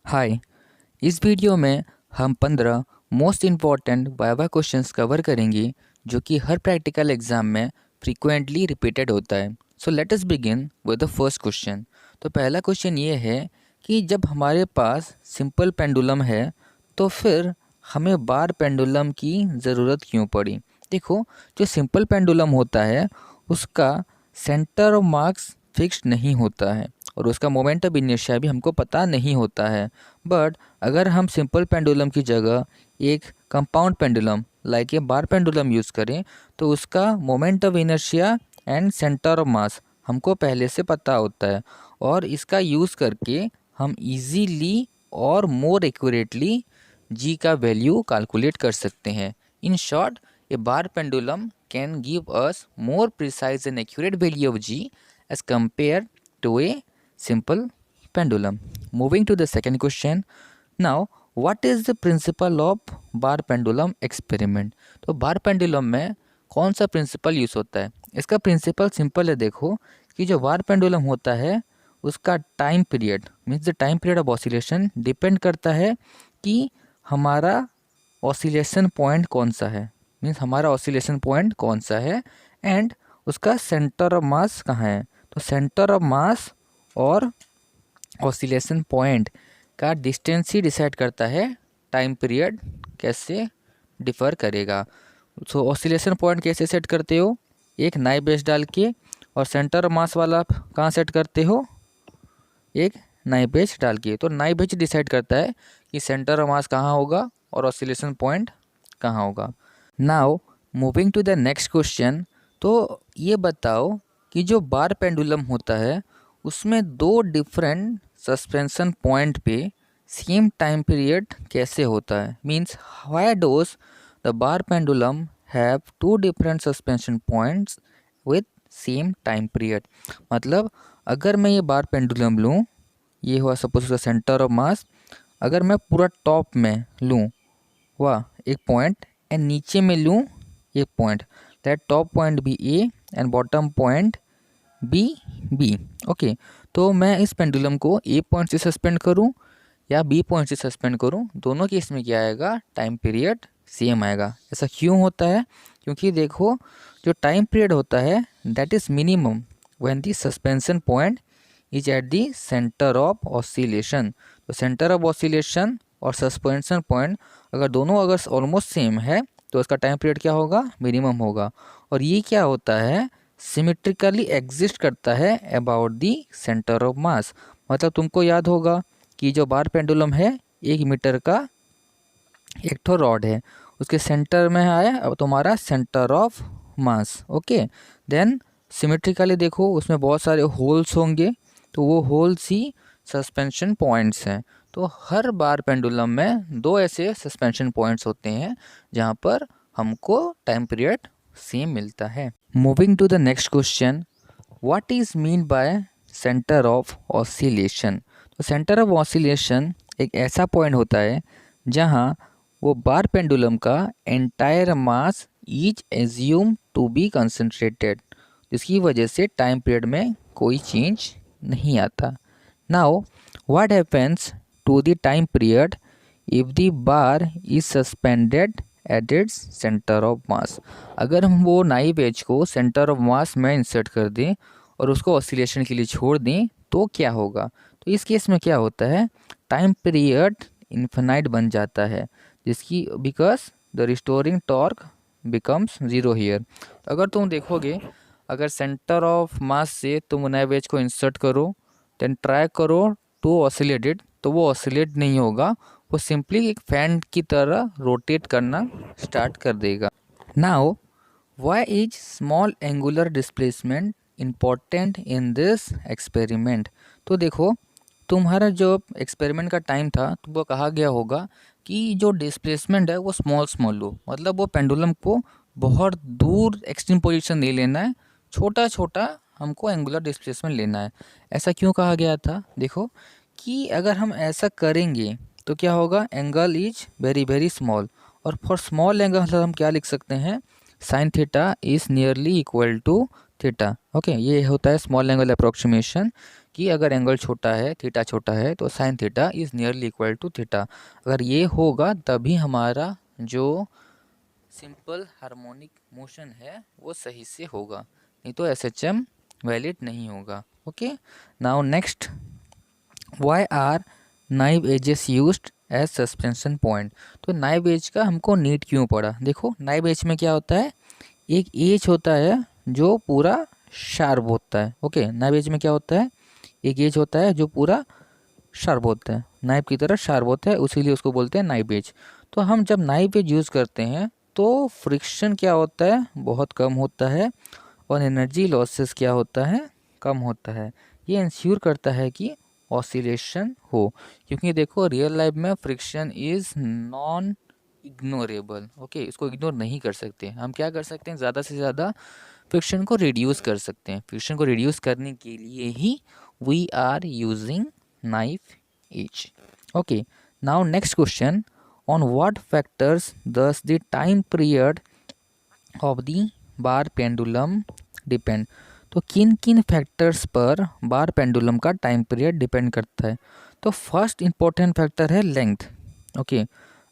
हाय। इस वीडियो में हम 15 most important viva questions cover करेंगे जो कि हर प्रैक्टिकल एग्जाम में फ्रीक्वेंटली रिपीटेड होता है। So let us begin with the first question. तो पहला क्वेश्चन ये है कि जब हमारे पास सिंपल पेंडुलम है तो फिर हमें बार पेंडुलम की ज़रूरत क्यों पड़ी। देखो, जो सिंपल पेंडुलम होता है उसका सेंटर ऑफ मास फिक्स्ड नहीं होता है और उसका मोमेंट ऑफ इनर्शिया भी हमको पता नहीं होता है। बट अगर हम सिंपल पेंडुलम की जगह एक compound pendulum like a bar pendulum use करें तो उसका moment of inertia and centre of मास हमको पहले से पता होता है और इसका यूज़ करके हम इजीली और मोर एक्यूरेटली जी का वैल्यू कैलकुलेट कर सकते हैं। In short, a bar pendulum can give us more precise and accurate value of G as compared to a simple pendulum. Moving to the second question. Now, what is the principle of bar pendulum experiment? तो बार pendulum में कौन सा principal use होता है? इसका principal simple है। देखो कि जो बार पेंडुलम होता है उसका time period means the time period of oscillation depend करता है कि हमारा ऑसिलेशन पॉइंट कौन सा है, मीन्स हमारा ऑसिलेशन पॉइंट कौन सा है एंड उसका सेंटर ऑफ मास कहाँ है। तो सेंटर ऑफ मास और ऑसिलेशन पॉइंट का डिस्टेंस ही डिसाइड करता है टाइम पीरियड कैसे डिफ़र करेगा। सो ऑसिलेशन पॉइंट कैसे सेट करते हो? एक नाई बेस डाल के। और सेंटर ऑफ मास वाला कहाँ सेट करते हो? एक नाई बेस डाल के। तो नाई बेस डिसाइड करता है कि सेंटर ऑफ मास कहाँ होगा और ऑसिलेशन पॉइंट कहाँ होगा। Now moving to the next question. तो ये बताओ कि जो बार पेंडुलम होता है उसमें दो डिफरेंट सस्पेंशन पॉइंट पे सेम टाइम पीरियड कैसे होता है। Means why does the bar pendulum have two different suspension points with same time period. मतलब अगर मैं ये बार पेंडुलम लूँ, ये हुआ सपोज उसका सेंटर ऑफ मास, अगर मैं पूरा टॉप में लूँ वाह एक पॉइंट एंड नीचे में लूँ एक point, that top point be A and bottom point B. Okay, तो मैं इस पेंडुलम को ए पॉइंट से सस्पेंड करूं या बी पॉइंट से सस्पेंड करूं, दोनों केस में क्या आएगा? टाइम पीरियड सेम आएगा। ऐसा क्यों होता है? क्योंकि देखो, जो टाइम पीरियड होता है that is minimum when the suspension point is at the centre of oscillation. तो सेंटर ऑफ ऑसिलेशन और सस्पेंशन पॉइंट अगर ऑलमोस्ट सेम है तो उसका टाइम पीरियड क्या होगा? मिनिमम होगा। और ये क्या होता है? सिमेट्रिकली एग्जिस्ट करता है अबाउट दी सेंटर ऑफ मास। मतलब तुमको याद होगा कि जो बार पेंडुलम है 1 मीटर का एक ठो रॉड है, उसके सेंटर में आया अब तुम्हारा centre of mass. Okay, then symmetrically देखो उसमें बहुत सारे होल्स होंगे, तो वो होल्स ही सस्पेंशन पॉइंट्स हैं। तो हर बार पेंडुलम में दो ऐसे सस्पेंशन पॉइंट्स होते हैं जहाँ पर हमको टाइम पीरियड सेम मिलता है। Moving to the next question, what is mean by centre of oscillation. तो सेंटर ऑफ ऑसिलेशन एक ऐसा पॉइंट होता है जहाँ वो बार पेंडुलम का entire mass is assume to be concentrated, जिसकी वजह से टाइम पीरियड में कोई चेंज नहीं आता। Now what happens to the time period if the bar is suspended at its centre of mass. अगर हम वो नाइव एज को सेंटर ऑफ मास में इंसर्ट कर दें और उसको ऑसिलेशन के लिए छोड़ दें तो क्या होगा? तो इस केस में क्या होता है? टाइम पीरियड इन्फिनाइट बन जाता है, जिसकी because the restoring torque becomes zero here. अगर तुम देखोगे, अगर सेंटर ऑफ मास से तुम नाइव एज को इंसर्ट करो देन ट्राई करो टू ऑसिलेट इट, तो वो ऑसिलेट नहीं होगा, वो सिंपली एक फैन की तरह रोटेट करना स्टार्ट कर देगा। Now why is small angular displacement important in this experiment. तो देखो, तुम्हारा जो एक्सपेरिमेंट का टाइम था तो वो कहा गया होगा कि जो डिस्प्लेसमेंट है वो स्मॉल लो, मतलब वो पेंडुलम को बहुत दूर एक्सट्रीम पोजीशन नहीं लेना है, छोटा छोटा हमको एंगुलर डिस्प्लेसमेंट लेना है। ऐसा क्यों कहा गया था? देखो कि अगर हम ऐसा करेंगे तो क्या होगा? Angle is very very small, और फॉर स्मॉल एंगल हम क्या लिख सकते हैं? Sine theta is nearly equal to theta. Okay, ये होता है स्मॉल एंगल अप्रोक्सीमेशन कि अगर एंगल छोटा है, थीटा छोटा है, तो sine theta is nearly equal to theta. अगर ये होगा तभी हमारा जो सिंपल हार्मोनिक मोशन है वो सही से होगा, नहीं तो एसएचएम वैलिड नहीं होगा। Okay, now next, why are knife edges used as suspension point. तो नाइव एज का हमको नीड क्यों पड़ा? देखो, नाइव एज में क्या होता है, एक एज होता है जो पूरा शार्प होता है। ओके, नाइव एज में क्या होता है, एक एज होता है जो पूरा शार्प होता है, नाइफ की तरह शार्प होता है, उसीलिए उसको बोलते हैं नाइफ एज। तो हम जब नाइफ एज यूज़ करते हैं तो फ्रिक्शन क्या होता है, बहुत कम होता है, और एनर्जी लॉसेस क्या होता है, कम होता है। ये इंश्योर करता है कि ऑसिलेशन हो, क्योंकि देखो रियल लाइफ में friction is non ignorable. Okay, इसको इग्नोर नहीं कर सकते। हम क्या कर सकते हैं, ज़्यादा से ज़्यादा फ्रिक्शन को रिड्यूस कर सकते हैं। फ्रिक्शन को रिड्यूस करने के लिए ही we are using knife edge. Okay, now next question, on what factors does the time period of the bar pendulum depend? तो किन किन फैक्टर्स पर बार पेंडुलम का टाइम पीरियड डिपेंड करता है? तो फर्स्ट इंपॉर्टेंट फैक्टर है लेंथ। ओके,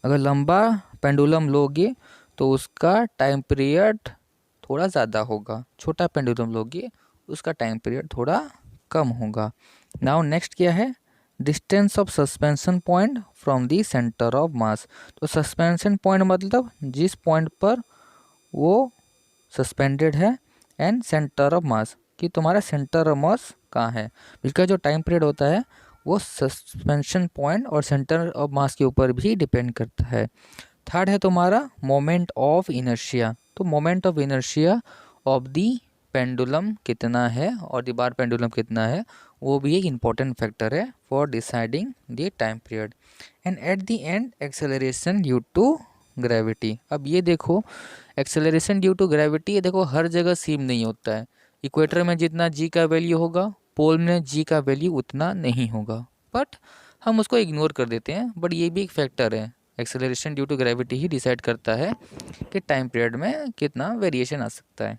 अगर लंबा पेंडुलम लोगे तो उसका टाइम पीरियड थोड़ा ज़्यादा होगा, छोटा पेंडुलम लोगे उसका टाइम पीरियड थोड़ा कम होगा। नाउ नेक्स्ट क्या है, distance of suspension point from the centre of मास। तो सस्पेंशन पॉइंट मतलब जिस पॉइंट पर वो सस्पेंडेड है, एंड सेंटर ऑफ मास कि तुम्हारा सेंटर ऑफ मास कहाँ है। इसका जो टाइम पीरियड होता है वो सस्पेंशन पॉइंट और सेंटर ऑफ मास के ऊपर भी डिपेंड करता है। थर्ड है तुम्हारा मोमेंट ऑफ इनर्शिया। तो moment of inertia of the pendulum कितना है और दी बार पेंडुलम कितना है, वो भी एक इम्पॉर्टेंट फैक्टर है for deciding the time period. And at the end acceleration due to gravity. अब ये देखो, एक्सेलरेशन ड्यू टू ग्रेविटी, ये देखो हर जगह सेम नहीं होता है। इक्वेटर में जितना जी का वैल्यू होगा, पोल में जी का वैल्यू उतना नहीं होगा, बट हम उसको इग्नोर कर देते हैं। बट ये भी एक फैक्टर है, एक्सेलरेशन ड्यू टू ग्रेविटी ही डिसाइड करता है कि टाइम पीरियड में कितना वेरिएशन आ सकता है।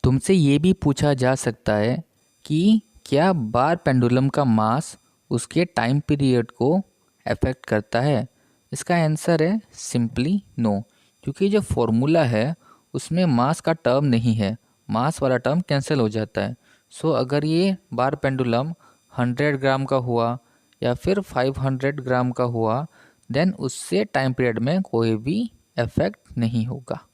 तुमसे ये भी पूछा जा सकता है कि क्या बार पेंडुलम का मास उसके टाइम पीरियड को अफेक्ट करता है? इसका आंसर है सिंपली नो, क्योंकि जो फॉर्मूला है उसमें मास का टर्म नहीं है, मास वाला टर्म कैंसिल हो जाता है। सो अगर ये बार पेंडुलम 100 ग्राम का हुआ या फिर 500 ग्राम का हुआ, देन उससे टाइम पीरियड में कोई भी इफेक्ट नहीं होगा।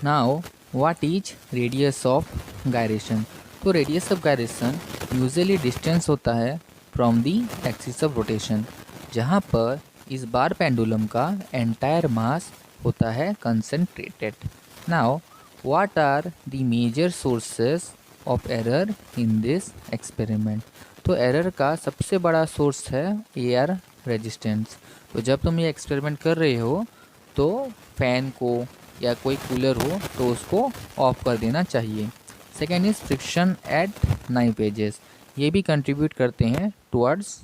Now what is radius of gyration? तो radius of gyration usually distance होता है from the axis of rotation, जहाँ पर इस बार पेंडुलम का एंटायर मास होता है concentrated. Now what are the major sources of error in this experiment? तो एरर का सबसे बड़ा सोर्स है एयर रेजिस्टेंस। तो जब तुम ये एक्सपेरिमेंट कर रहे हो तो फैन को या कोई कूलर हो तो उसको ऑफ कर देना चाहिए। Second is friction at knife edges, ये भी कंट्रीब्यूट करते हैं towards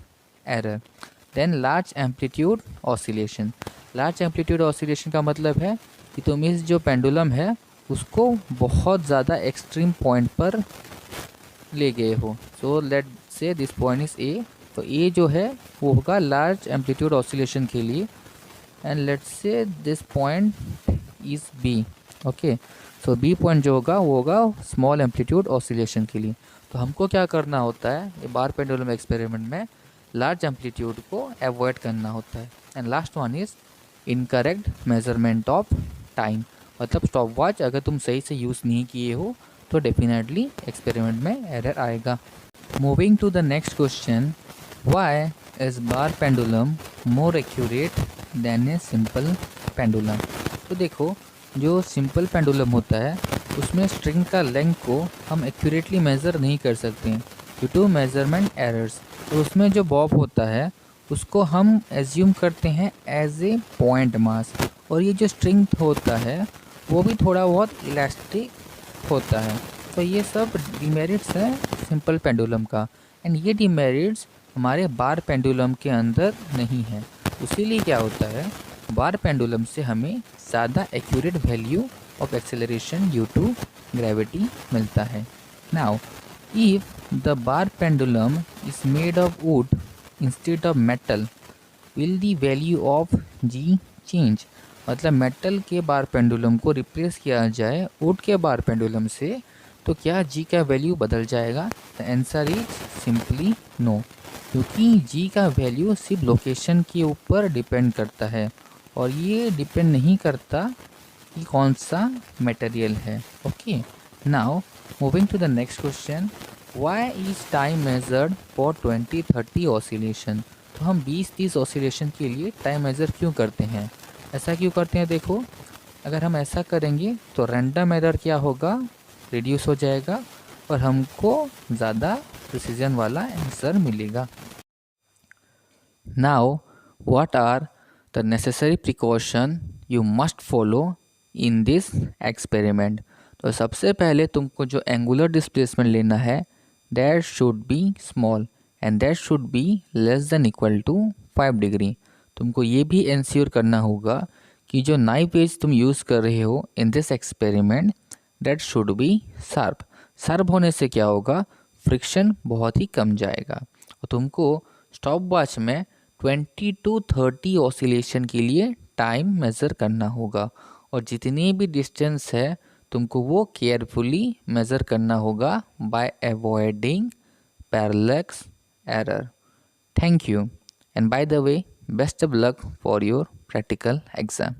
error. Then large amplitude oscillation. Large amplitude oscillation का मतलब है कि तुम इस जो पेंडुलम है उसको बहुत ज़्यादा एक्सट्रीम पॉइंट पर ले गए हो। सो लेट से दिस पॉइंट इज़ ए, तो ए जो है वो होगा लार्ज एम्पलीट्यूड ऑसिलेशन के लिए, and let's say this point is B. Okay, so B point जो होगा वो होगा स्मॉल एम्पलीट्यूड ऑसिलेशन के लिए। तो हमको क्या करना होता है ये बार पेंडुलम एक्सपेरिमेंट में, लार्ज एम्पलीट्यूड को अवॉइड करना होता है। And last one is incorrect measurement of time, मतलब स्टॉप वॉच अगर तुम सही से यूज़ नहीं किए हो तो डेफिनेटली एक्सपेरिमेंट में एरर आएगा। Moving to the next question, why is bar pendulum more accurate than a simple pendulum? तो देखो, जो सिंपल पेंडुलम होता है उसमें स्ट्रिंग का लेंथ को हम एक्यूरेटली मेज़र नहीं कर सकते ड्यू टू मेजरमेंट एरर्स। तो उसमें जो बॉब होता है उसको हम एज्यूम करते हैं एज ए पॉइंट मास, और ये जो स्ट्रिंग होता है वो भी थोड़ा बहुत इलास्टिक होता है। तो ये सब डिमेरिट्स हैं सिंपल पेंडुलम का, एंड ये डिमेरिट्स हमारे बार पेंडुलम के अंदर नहीं है। इसीलिए क्या होता है, बार पेंडुलम से हमें ज़्यादा accurate value of acceleration due to gravity मिलता है। Now if the bar pendulum is made of wood instead of metal will the value of G change. मतलब मेटल के बार पेंडुलम को रिप्लेस किया जाए वुड के बार पेंडुलम से तो क्या जी का वैल्यू बदल जाएगा? The answer is simply no, क्योंकि जी का वैल्यू सिर्फ लोकेशन के ऊपर डिपेंड करता है और ये डिपेंड नहीं करता कि कौन सा मटेरियल है। Okay, now moving to the next question, why is time measured for 20-30 oscillation? तो हम 20-30 ऑसिलेशन के लिए टाइम मेज़र क्यों करते हैं? ऐसा क्यों करते हैं? देखो, अगर हम ऐसा करेंगे तो रैंडम एरर क्या होगा, रिड्यूस हो जाएगा और हमको ज़्यादा प्रिसीजन वाला आंसर मिलेगा। Now what are the necessary precaution you must follow in this experiment? तो सबसे पहले तुमको जो एंगुलर डिस्प्लेसमेंट लेना है that should be small and that should be less than equal to 5 degree. तुमको ये भी इंश्योर करना होगा कि जो नाइफ एज तुम यूज़ कर रहे हो इन this experiment that should B sharp. Sharp होने से क्या होगा, फ्रिक्शन बहुत ही कम जाएगा। और तुमको स्टॉप वॉच में 20-30 ऑसिलेशन के लिए टाइम मेज़र करना होगा और जितनी भी डिस्टेंस है तुमको वो केयरफुली मेज़र करना होगा bye avoiding parallax error. Thank you and by the way best of luck for your practical exam.